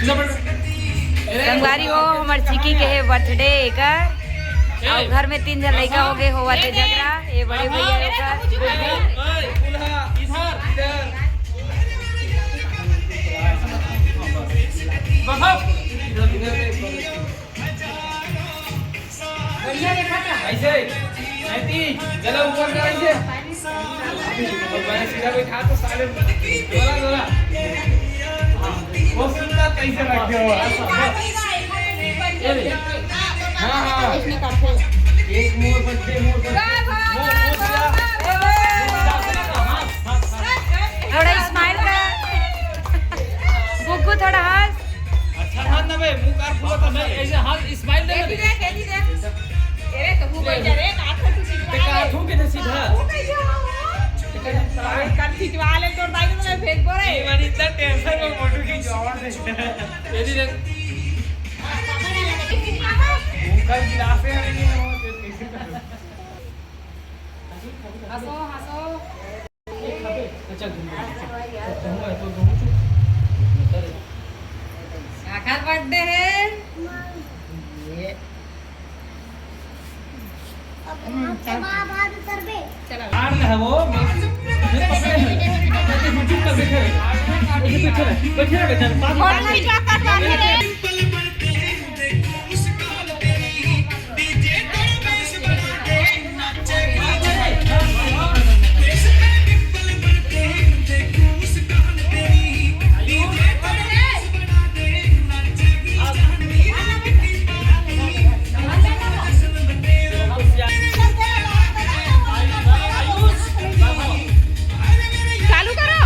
संगवारी हो हमार चिकी के है बर्थडे का और घर में 3 जन लड़का हो गए होवा थे झगड़ा ये बड़े भैया का बढ़िया देखा था ऐसे ऐती चलो ऊपर कर ऐसे सीधा बैठा तो साले बोला वो सुनता कैसे रखे हो हां हां इसने काटे एक मोर बच्चे मोर थोड़ा स्माइल कर गुग्गू थोड़ा हंस अच्छा हाथ ना बे मुंह कार फुला तो नहीं ऐसे हाथ स्माइल दे दे अरे तो वो बैठ रे काठो तू ते काठू के सीधा कर खिंचवा ले तो दाई तो मैं फेंक बोरे वाली इतना टेंशन में फोटो की जवाब दे तेरी देख मुंह गिलास है नहीं हो हंसो हंसो अच्छा आखिर बर्थडे है ये चलो आड़ है वो पकड़े हैं यूट्यूब पर बैठे हैं बैठे फोटो खिंचवा काटवा रे चालू करो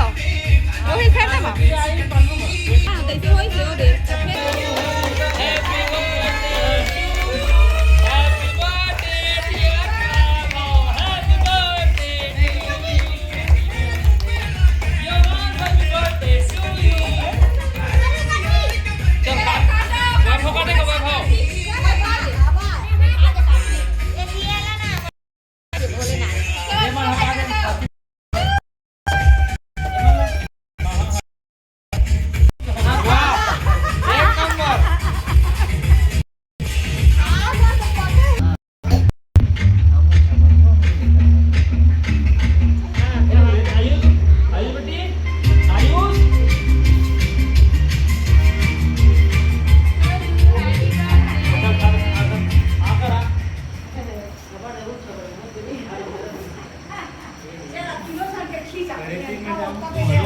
वही करना बा हां कैसे होई से ओ दे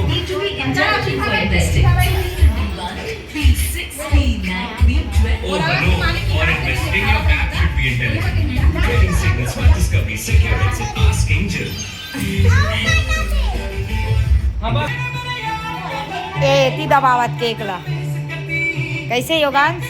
Need to be indulging for investing. 360 Oh, hello. For investing, your app should be intelligent. Trading signals for discovery, security, ask Angel. ए ती दबावत केकला कैसे योगांश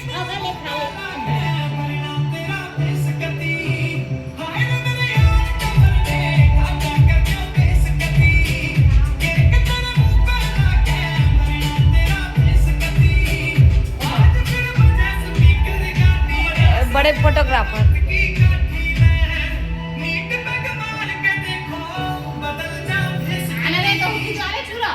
बड़े फोटोग्राफर अरे तो खिंचवा ले पूरा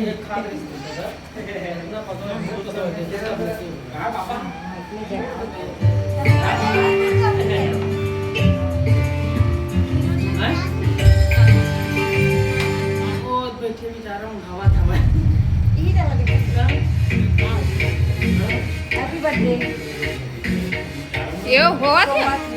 एक खा रही थी हाँ पापा बहुत बैठे भी जा रहा हूँ हवा था मैं हैप्पी बर्थडे એવું હોવા છે